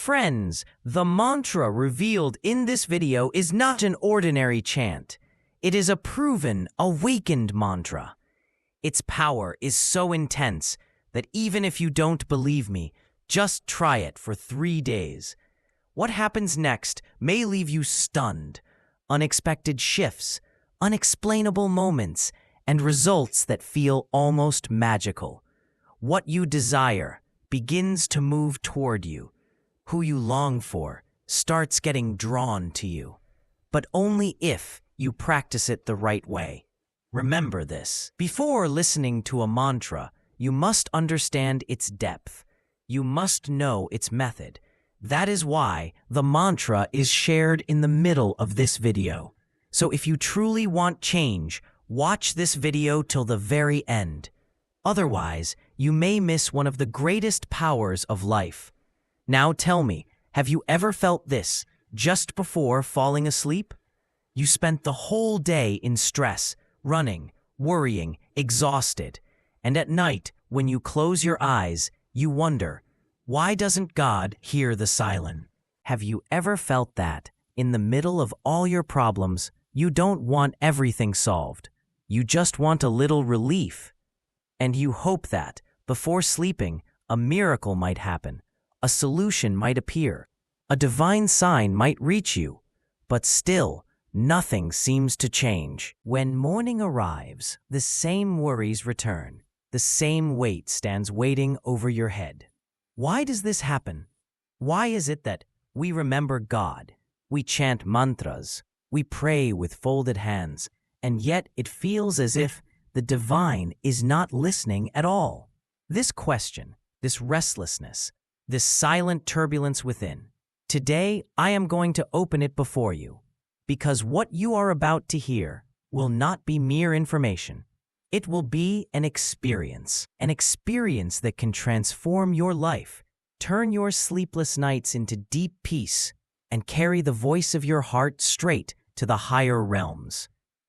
Friends, the mantra revealed in this video is not an ordinary chant. It is a proven, awakened mantra. Its power is so intense that even if you don't believe me, just try it for 3 days. What happens next may leave you stunned. Unexpected shifts, unexplainable moments, and results that feel almost magical. What you desire begins to move toward you. Who you long for starts getting drawn to you, but only if you practice it the right way. Remember this. Before listening to a mantra, you must understand its depth. You must know its method. That is why the mantra is shared in the middle of this video. So if you truly want change, watch this video till the very end. Otherwise, you may miss one of the greatest powers of life. Now tell me, have you ever felt this just before falling asleep? You spent the whole day in stress, running, worrying, exhausted. And at night, when you close your eyes, you wonder, why doesn't God hear the silence? Have you ever felt that, in the middle of all your problems, you don't want everything solved? You just want a little relief. And you hope that, before sleeping, a miracle might happen. A solution might appear. A divine sign might reach you. But still, nothing seems to change. When morning arrives, the same worries return. The same weight stands waiting over your head. Why does this happen? Why is it that we remember God, we chant mantras, we pray with folded hands, and yet it feels as if the divine is not listening at all? This question, this restlessness, this silent turbulence within. Today, I am going to open it before you, because what you are about to hear will not be mere information. It will be an experience that can transform your life, turn your sleepless nights into deep peace, and carry the voice of your heart straight to the higher realms.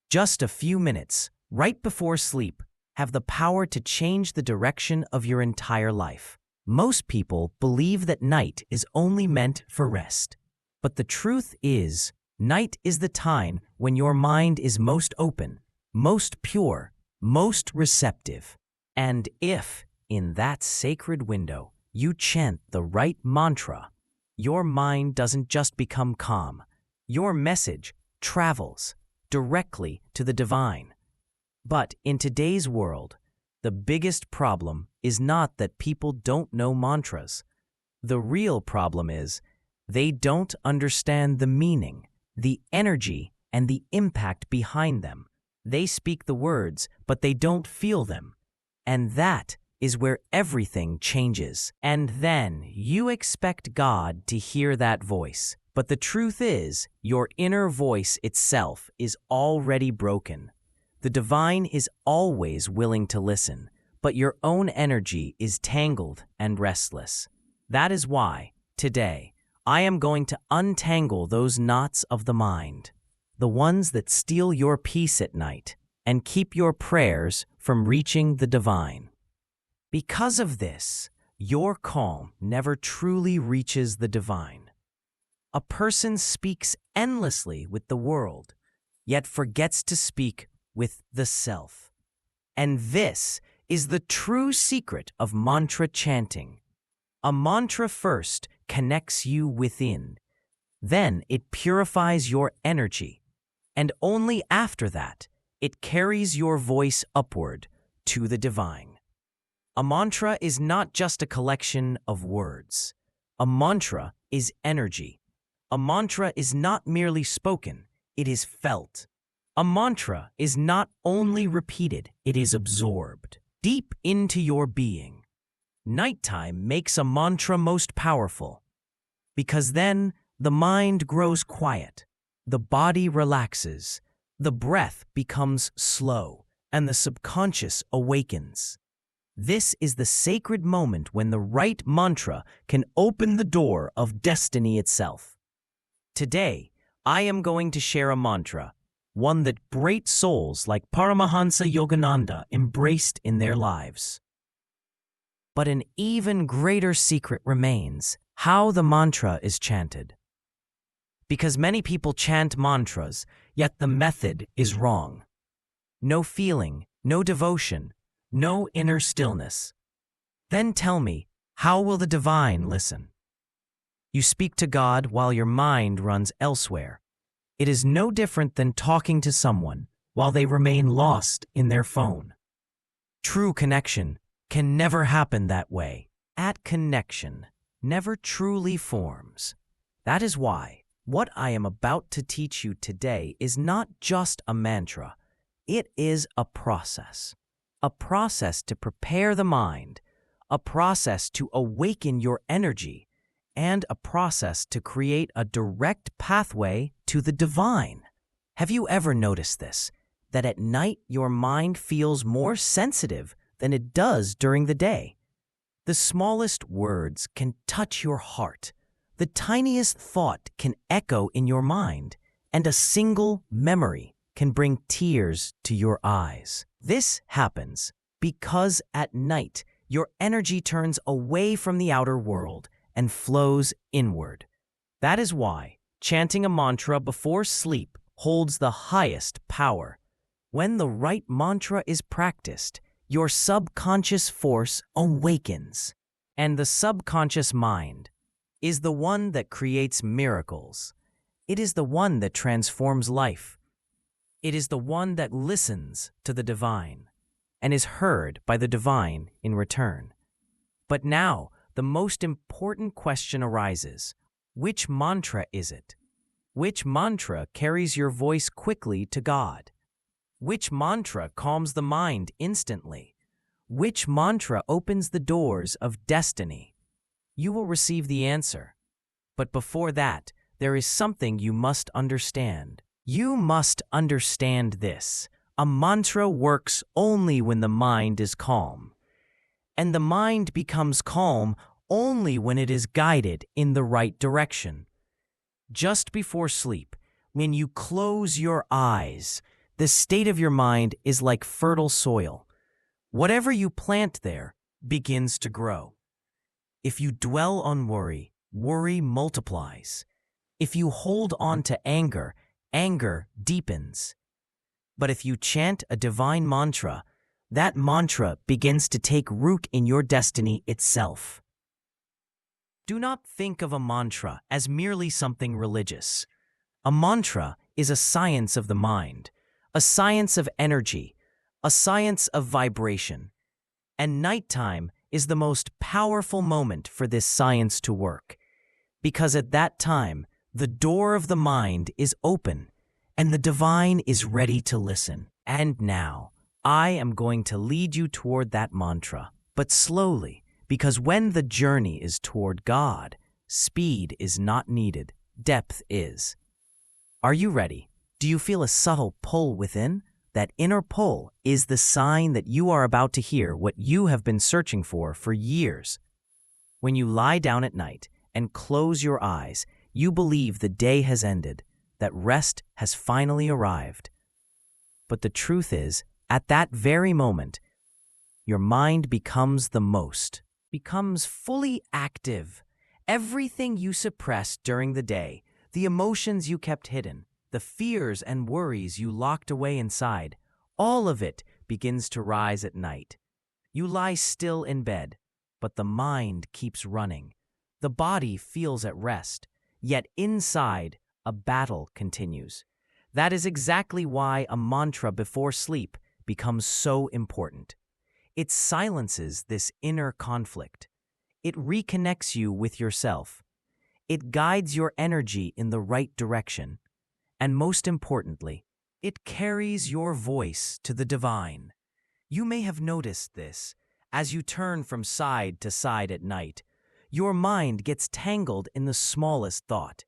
Just a few minutes, right before sleep, have the power to change the direction of your entire life. Most people believe that night is only meant for rest. But the truth is, night is the time when your mind is most open, most pure, most receptive. And if, in that sacred window, you chant the right mantra, your mind doesn't just become calm. Your message travels directly to the divine. But in today's world, the biggest problem is not that people don't know mantras. The real problem is they don't understand the meaning, the energy, and the impact behind them. They speak the words, but they don't feel them. And that is where everything changes. And then you expect God to hear that voice. But the truth is, your inner voice itself is already broken. The divine is always willing to listen, but your own energy is tangled and restless. That is why, today, I am going to untangle those knots of the mind, the ones that steal your peace at night and keep your prayers from reaching the divine. Because of this, your calm never truly reaches the divine. A person speaks endlessly with the world, yet forgets to speak with the self. And this is the true secret of mantra chanting. A mantra first connects you within. Then it purifies your energy. And only after that, it carries your voice upward to the divine. A mantra is not just a collection of words. A mantra is energy. A mantra is not merely spoken, it is felt. A mantra is not only repeated, it is absorbed deep into your being. Nighttime makes a mantra most powerful, because then the mind grows quiet, the body relaxes, the breath becomes slow, and the subconscious awakens. This is the sacred moment when the right mantra can open the door of destiny itself. Today, I am going to share a mantra, one that great souls like Paramahansa Yogananda embraced in their lives. But an even greater secret remains. How the mantra is chanted. Because many people chant mantras, yet the method is wrong. No feeling, no devotion, no inner stillness. Then tell me, how will the divine listen? You speak to God while your mind runs elsewhere. It is no different than talking to someone while they remain lost in their phone. True connection can never happen that way. At connection never truly forms. That is why what I am about to teach you today is not just a mantra. It is a process to prepare the mind, a process to awaken your energy, and a process to create a direct pathway to the divine. Have you ever noticed this? That at night your mind feels more sensitive than it does during the day. The smallest words can touch your heart. The tiniest thought can echo in your mind, and a single memory can bring tears to your eyes. This happens because at night your energy turns away from the outer world and flows inward. That is why chanting a mantra before sleep holds the highest power. When the right mantra is practiced, your subconscious force awakens, and the subconscious mind is the one that creates miracles. It is the one that transforms life. It is the one that listens to the divine and is heard by the divine in return. But now, the most important question arises. Which mantra is it? Which mantra carries your voice quickly to God? Which mantra calms the mind instantly? Which mantra opens the doors of destiny? You will receive the answer. But before that, there is something you must understand. You must understand this. A mantra works only when the mind is calm. And the mind becomes calm only when it is guided in the right direction. Just before sleep, when you close your eyes, the state of your mind is like fertile soil. Whatever you plant there begins to grow. If you dwell on worry, worry multiplies. If you hold on to anger, anger deepens. But if you chant a divine mantra, that mantra begins to take root in your destiny itself. Do not think of a mantra as merely something religious. A mantra is a science of the mind, a science of energy, a science of vibration. And nighttime is the most powerful moment for this science to work, because at that time, the door of the mind is open and the divine is ready to listen. And now, I am going to lead you toward that mantra, but slowly, because when the journey is toward God, speed is not needed, depth is. Are you ready? Do you feel a subtle pull within? That inner pull is the sign that you are about to hear what you have been searching for years. When you lie down at night and close your eyes, you believe the day has ended, that rest has finally arrived. But the truth is, at that very moment, your mind becomes becomes fully active. Everything you suppressed during the day, the emotions you kept hidden, the fears and worries you locked away inside, all of it begins to rise at night. You lie still in bed, but the mind keeps running. The body feels at rest, yet inside, a battle continues. That is exactly why a mantra before sleep becomes so important. It silences this inner conflict. It reconnects you with yourself. It guides your energy in the right direction. And most importantly, it carries your voice to the divine. You may have noticed this. As you turn from side to side at night, your mind gets tangled in the smallest thought.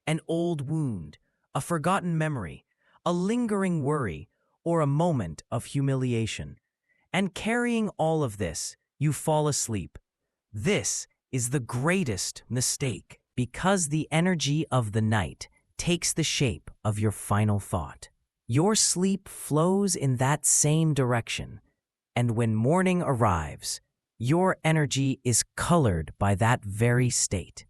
An old wound, a forgotten memory, a lingering worry, or a moment of humiliation. And carrying all of this, you fall asleep. This is the greatest mistake, because the energy of the night takes the shape of your final thought. Your sleep flows in that same direction, and when morning arrives, your energy is colored by that very state.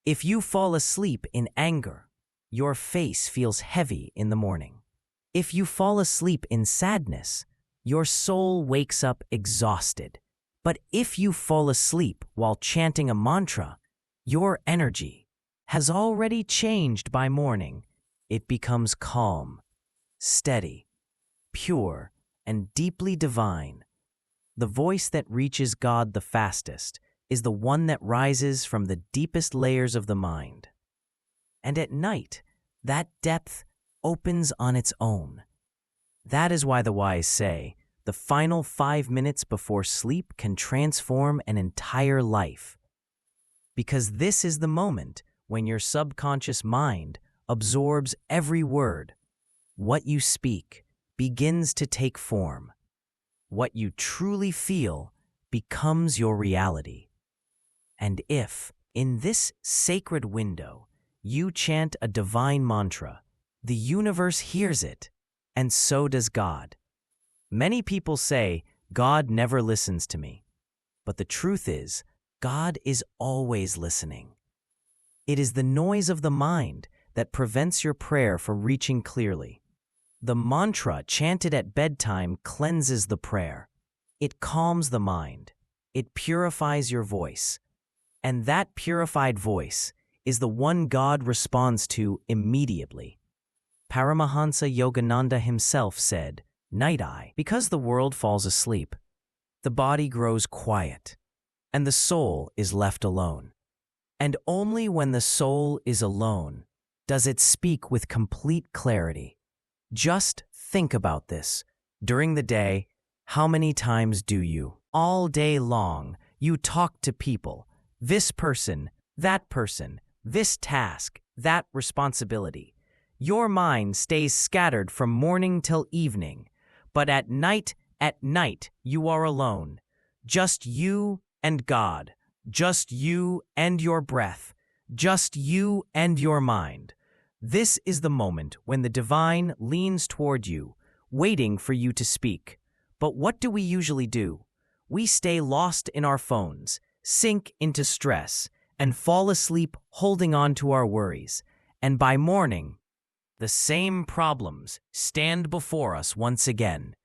If you fall asleep in anger, your face feels heavy in the morning. If you fall asleep in sadness, your soul wakes up exhausted. But if you fall asleep while chanting a mantra, your energy has already changed by morning. It becomes calm, steady, pure, and deeply divine. The voice that reaches God the fastest is the one that rises from the deepest layers of the mind. And at night, that depth opens on its own. That is why the wise say, the final 5 minutes before sleep can transform an entire life. Because this is the moment when your subconscious mind absorbs every word. What you speak begins to take form. What you truly feel becomes your reality. And if, in this sacred window, you chant a divine mantra, the universe hears it, and so does God. Many people say, God never listens to me. But the truth is, God is always listening. It is the noise of the mind that prevents your prayer from reaching clearly. The mantra chanted at bedtime cleanses the prayer. It calms the mind. It purifies your voice. And that purified voice is the one God responds to immediately. Paramahansa Yogananda himself said, "Night-eye, because the world falls asleep, the body grows quiet, and the soul is left alone. And only when the soul is alone does it speak with complete clarity." Just think about this. During the day, how many times do you, all day long, you talk to people, this person, this task, that responsibility. Your mind stays scattered from morning till evening, but at night, you are alone. Just you and God, just you and your breath, just you and your mind. This is the moment when the divine leans toward you, waiting for you to speak. But what do we usually do? We stay lost in our phones, sink into stress, and fall asleep holding on to our worries. And by morning, the same problems stand before us once again.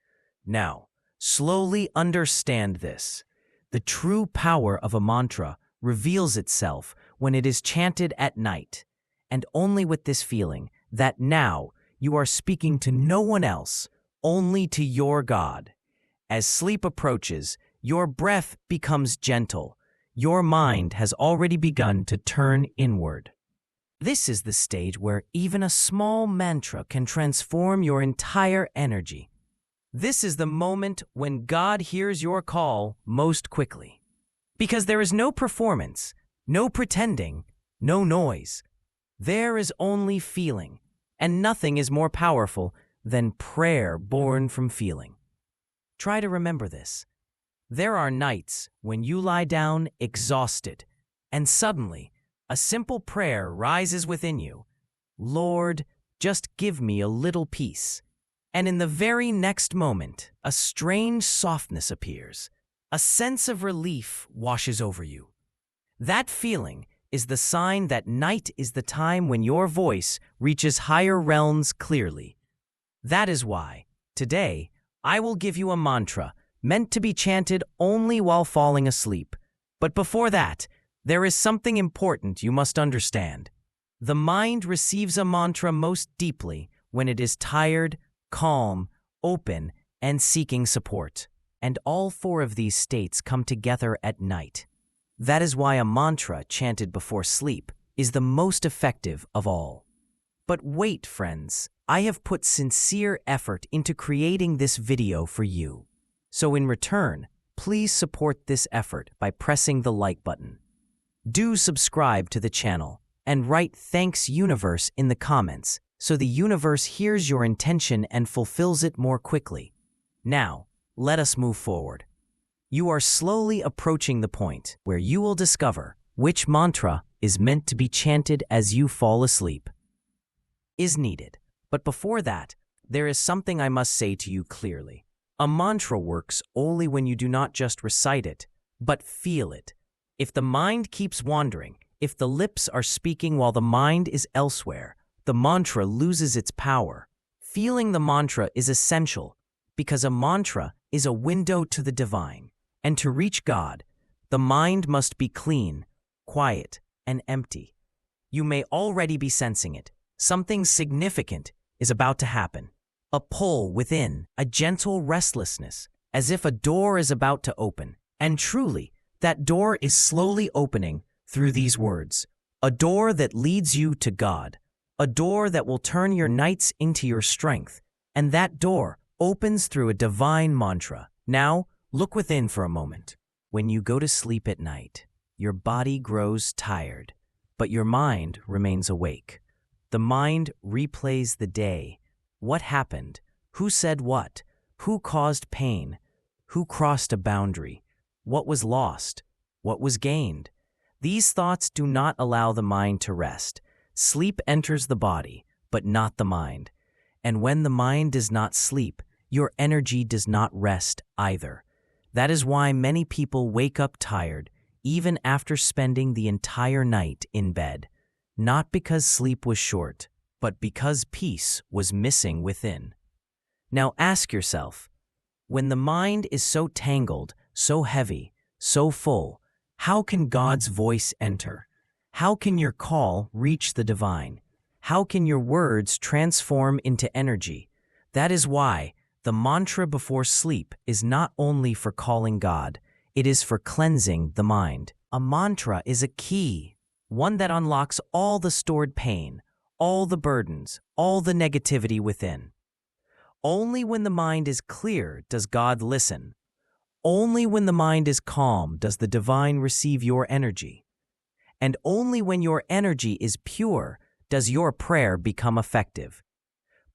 Now, slowly understand this. The true power of a mantra reveals itself when it is chanted at night, and only with this feeling that now you are speaking to no one else, only to your God. As sleep approaches, your breath becomes gentle. Your mind has already begun to turn inward. This is the stage where even a small mantra can transform your entire energy. This is the moment when God hears your call most quickly. Because there is no performance, no pretending, no noise. There is only feeling, and nothing is more powerful than prayer born from feeling. Try to remember this. There are nights when you lie down exhausted, and suddenly a simple prayer rises within you. Lord, just give me a little peace. And in the very next moment, a strange softness appears. A sense of relief washes over you. That feeling is the sign that night is the time when your voice reaches higher realms clearly. That is why, today, I will give you a mantra meant to be chanted only while falling asleep. But before that, there is something important you must understand. The mind receives a mantra most deeply when it is tired, calm, open, and seeking support. And all four of these states come together at night. That is why a mantra chanted before sleep is the most effective of all. But wait, friends, I have put sincere effort into creating this video for you. So in return, please support this effort by pressing the like button. Do subscribe to the channel and write "Thanks Universe" in the comments so the universe hears your intention and fulfills it more quickly. Now, let us move forward. You are slowly approaching the point where you will discover which mantra is meant to be chanted as you fall asleep. Is needed. But before that, there is something I must say to you clearly. A mantra works only when you do not just recite it, but feel it. If the mind keeps wandering, If the lips are speaking while the mind is elsewhere, the mantra loses its power. Feeling the mantra is essential because a mantra is a window to the divine. And to reach God, the mind must be clean, quiet, and empty. You may already be sensing it. Something significant is about to happen. A pull within, a gentle restlessness, as if a door is about to open. And truly, that door is slowly opening through these words. A door that leads you to God. A door that will turn your nights into your strength. And that door opens through a divine mantra. Now, look within for a moment. When you go to sleep at night, your body grows tired, but your mind remains awake. The mind replays the day. What happened? Who said what? Who caused pain? Who crossed a boundary? What was lost? What was gained? These thoughts do not allow the mind to rest. Sleep enters the body, but not the mind. And when the mind does not sleep, your energy does not rest either. That is why many people wake up tired, even after spending the entire night in bed. Not because sleep was short, but because peace was missing within. Now ask yourself, when the mind is so tangled, so heavy, so full, how can God's voice enter? How can your call reach the divine? How can your words transform into energy? That is why the mantra before sleep is not only for calling God, it is for cleansing the mind. A mantra is a key, one that unlocks all the stored pain, all the burdens, all the negativity within. Only when the mind is clear does God listen. Only when the mind is calm does the divine receive your energy. And only when your energy is pure does your prayer become effective.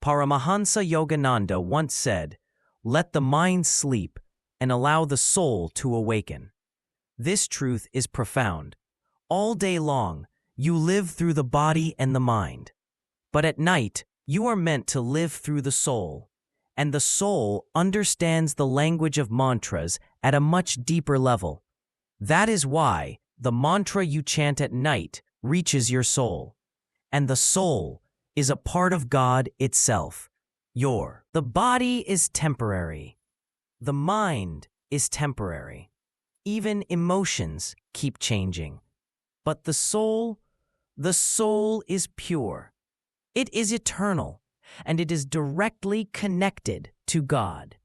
Paramahansa Yogananda once said, "Let the mind sleep and allow the soul to awaken." This truth is profound. All day long, you live through the body and the mind. But at night, you are meant to live through the soul. And the soul understands the language of mantras at a much deeper level. That is why the mantra you chant at night reaches your soul. And the soul is a part of God itself. The body is temporary. The mind is temporary. Even emotions keep changing. But the soul is pure. It is eternal, and it is directly connected to God.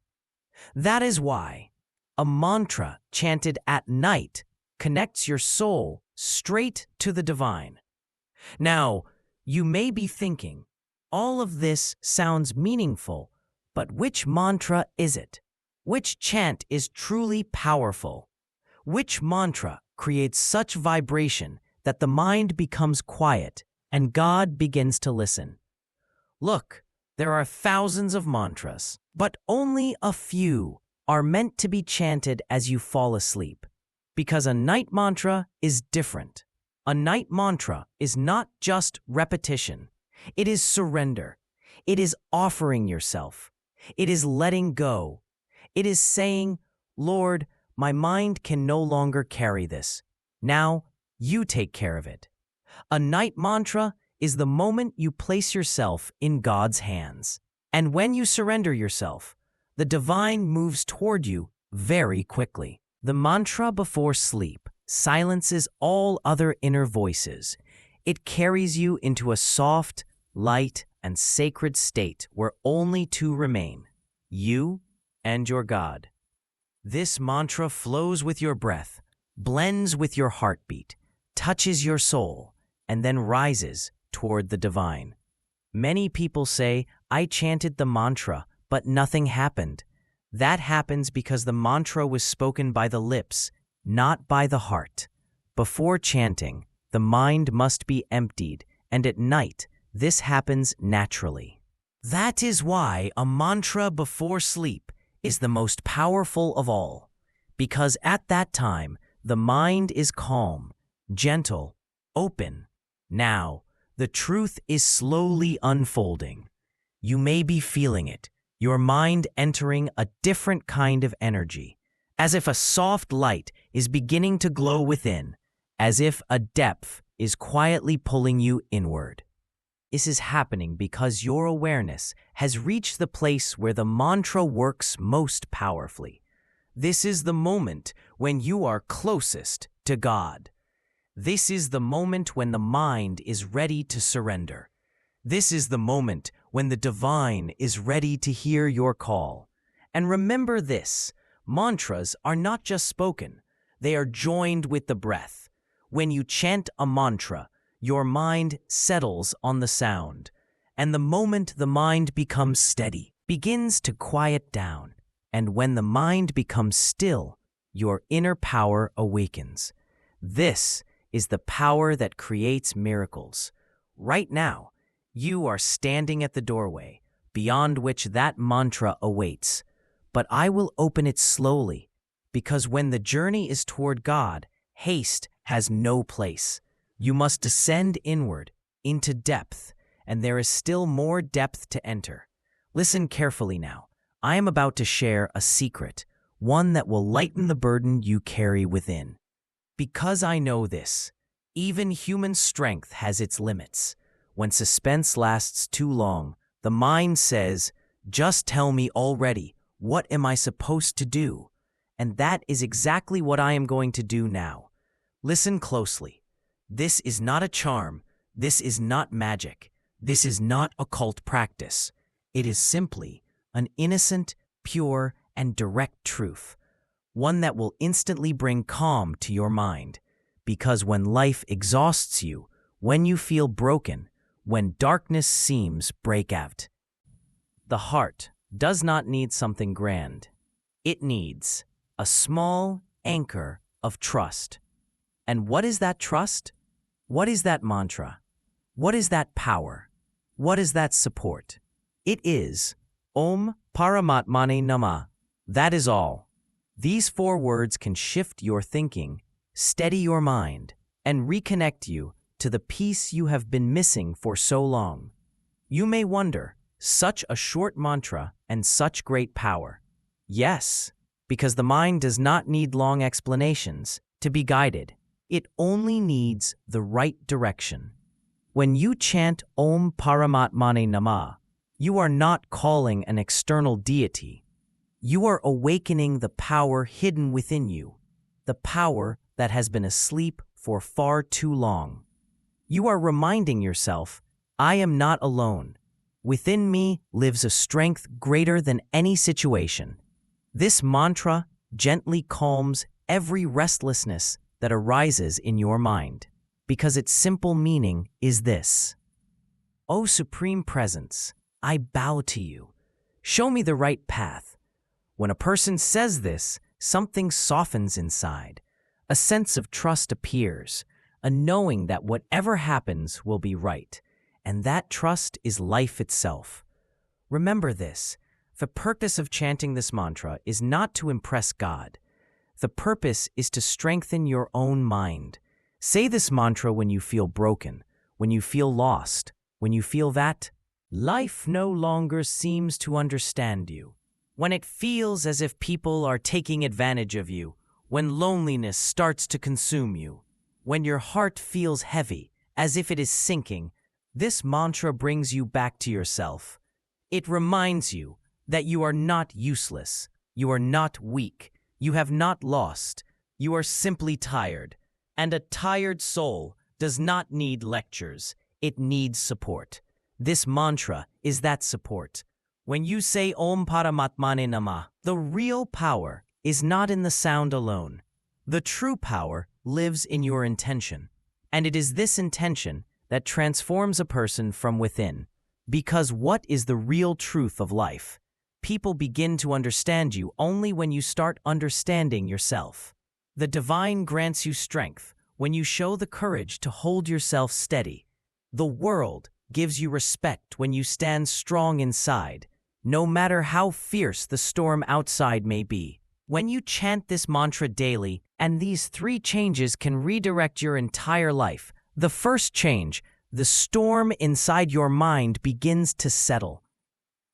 That is why a mantra chanted at night connects your soul straight to the divine. Now, you may be thinking, all of this sounds meaningful, but which mantra is it? Which chant is truly powerful? Which mantra creates such vibration that the mind becomes quiet and God begins to listen? Look, there are thousands of mantras, but only a few are meant to be chanted as you fall asleep. Because a night mantra is different. A night mantra is not just repetition. It is surrender. It is offering yourself. It is letting go. It is saying, "Lord, my mind can no longer carry this. Now, you take care of it." A night mantra is the moment you place yourself in God's hands. And when you surrender yourself, the divine moves toward you very quickly. The mantra before sleep silences all other inner voices. It carries you into a soft, light, and sacred state where only two remain, you and your God. This mantra flows with your breath, blends with your heartbeat, touches your soul, and then rises toward the divine. Many people say, "I chanted the mantra, but nothing happened." That happens because the mantra was spoken by the lips, not by the heart. Before chanting, the mind must be emptied, and at night, this happens naturally. That is why a mantra before sleep is the most powerful of all, because at that time, the mind is calm, gentle, open. Now, the truth is slowly unfolding. You may be feeling it, your mind entering a different kind of energy, as if a soft light is beginning to glow within, as if a depth is quietly pulling you inward. This is happening because your awareness has reached the place where the mantra works most powerfully. This is the moment when you are closest to God. This is the moment when the mind is ready to surrender. This is the moment when the divine is ready to hear your call. And remember this, mantras are not just spoken, they are joined with the breath. When you chant a mantra, your mind settles on the sound, and the moment the mind becomes steady, begins to quiet down, and when the mind becomes still, your inner power awakens. This is the power that creates miracles. Right now, you are standing at the doorway, beyond which that mantra awaits. But I will open it slowly, because when the journey is toward God, haste has no place. You must descend inward, into depth, and there is still more depth to enter. Listen carefully now. I am about to share a secret, one that will lighten the burden you carry within. Because I know this, even human strength has its limits. When suspense lasts too long, the mind says, "Just tell me already, what am I supposed to do?" And that is exactly what I am going to do now. Listen closely. This is not a charm. This is not magic. This is not occult practice. It is simply an innocent, pure, and direct truth. One that will instantly bring calm to your mind. Because when life exhausts you, when you feel broken, when darkness seems break out, the heart does not need something grand. It needs a small anchor of trust. And what is that trust? What is that mantra? What is that power? What is that support? It is Om Paramatmane Namah. That is all. These 4 words can shift your thinking, steady your mind, and reconnect you to the peace you have been missing for so long. You may wonder, such a short mantra and such great power. Yes, because the mind does not need long explanations to be guided. It only needs the right direction. When you chant Om Paramatmane Namah, you are not calling an external deity. You are awakening the power hidden within you, the power that has been asleep for far too long. You are reminding yourself, I am not alone. Within me lives a strength greater than any situation. This mantra gently calms every restlessness that arises in your mind, because its simple meaning is this: O Supreme Presence, I bow to you. Show me the right path. When a person says this, something softens inside. A sense of trust appears, a knowing that whatever happens will be right, and that trust is life itself. Remember this, the purpose of chanting this mantra is not to impress God. The purpose is to strengthen your own mind. Say this mantra when you feel broken, when you feel lost, when you feel that life no longer seems to understand you, when it feels as if people are taking advantage of you, when loneliness starts to consume you, when your heart feels heavy, as if it is sinking. This mantra brings you back to yourself. It reminds you that you are not useless, you are not weak, you have not lost, you are simply tired. And a tired soul does not need lectures, it needs support. This mantra is that support. When you say Om Paramatmane Namah, the real power is not in the sound alone. The true power lives in your intention. And it is this intention that transforms a person from within. Because what is the real truth of life? People begin to understand you only when you start understanding yourself. The divine grants you strength when you show the courage to hold yourself steady. The world gives you respect when you stand strong inside, no matter how fierce the storm outside may be. When you chant this mantra daily, and these 3 changes can redirect your entire life. The first change, the storm inside your mind begins to settle.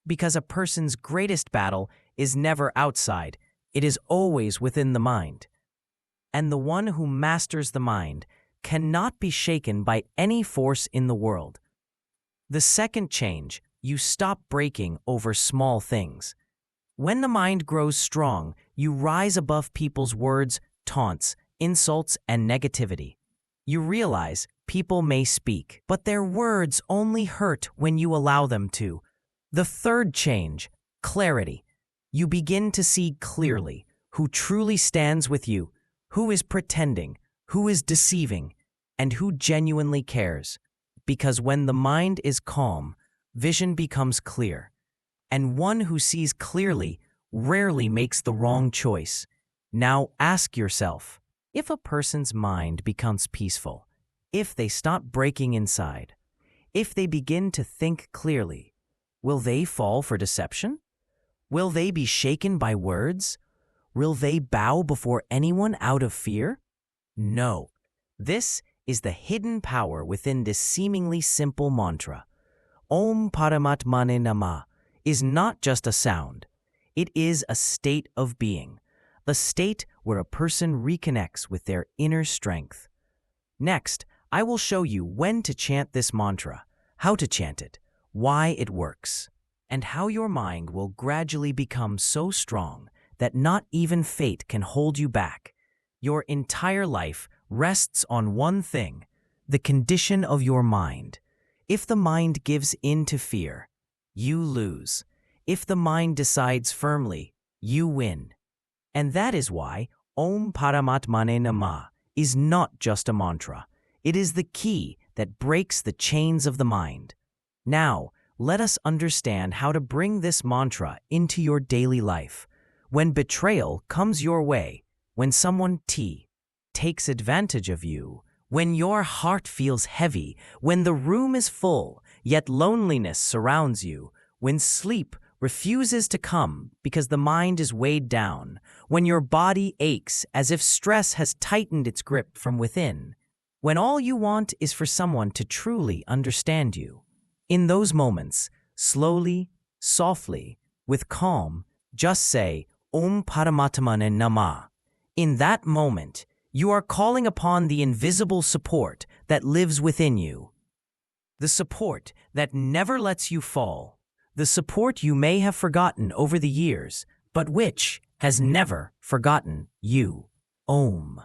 Because a person's greatest battle is never outside, it is always within the mind. And the one who masters the mind cannot be shaken by any force in the world. The second change, you stop breaking over small things. When the mind grows strong, you rise above people's words, taunts, insults, and negativity. You realize people may speak, but their words only hurt when you allow them to. The third change, clarity. You begin to see clearly who truly stands with you, who is pretending, who is deceiving, and who genuinely cares. Because when the mind is calm, vision becomes clear. And one who sees clearly rarely makes the wrong choice. Now ask yourself, if a person's mind becomes peaceful, if they stop breaking inside, if they begin to think clearly, will they fall for deception? Will they be shaken by words? Will they bow before anyone out of fear? No. This is the hidden power within this seemingly simple mantra. Om Paramatmane Namah is not just a sound. It is a state of being, a state where a person reconnects with their inner strength. Next, I will show you when to chant this mantra, how to chant it, why it works, and how your mind will gradually become so strong that not even fate can hold you back. Your entire life rests on one thing, the condition of your mind. If the mind gives in to fear, you lose. If the mind decides firmly, you win. And that is why Om Paramatmane Namah is not just a mantra. It is the key that breaks the chains of the mind. Now, let us understand how to bring this mantra into your daily life. When betrayal comes your way, when someone takes advantage of you, when your heart feels heavy, when the room is full, yet loneliness surrounds you, when sleep refuses to come because the mind is weighed down, when your body aches as if stress has tightened its grip from within, when all you want is for someone to truly understand you. In those moments, slowly, softly, with calm, just say, Om Paramatmane Namah. In that moment, you are calling upon the invisible support that lives within you. The support that never lets you fall. The support you may have forgotten over the years, but which has never forgotten you. Om.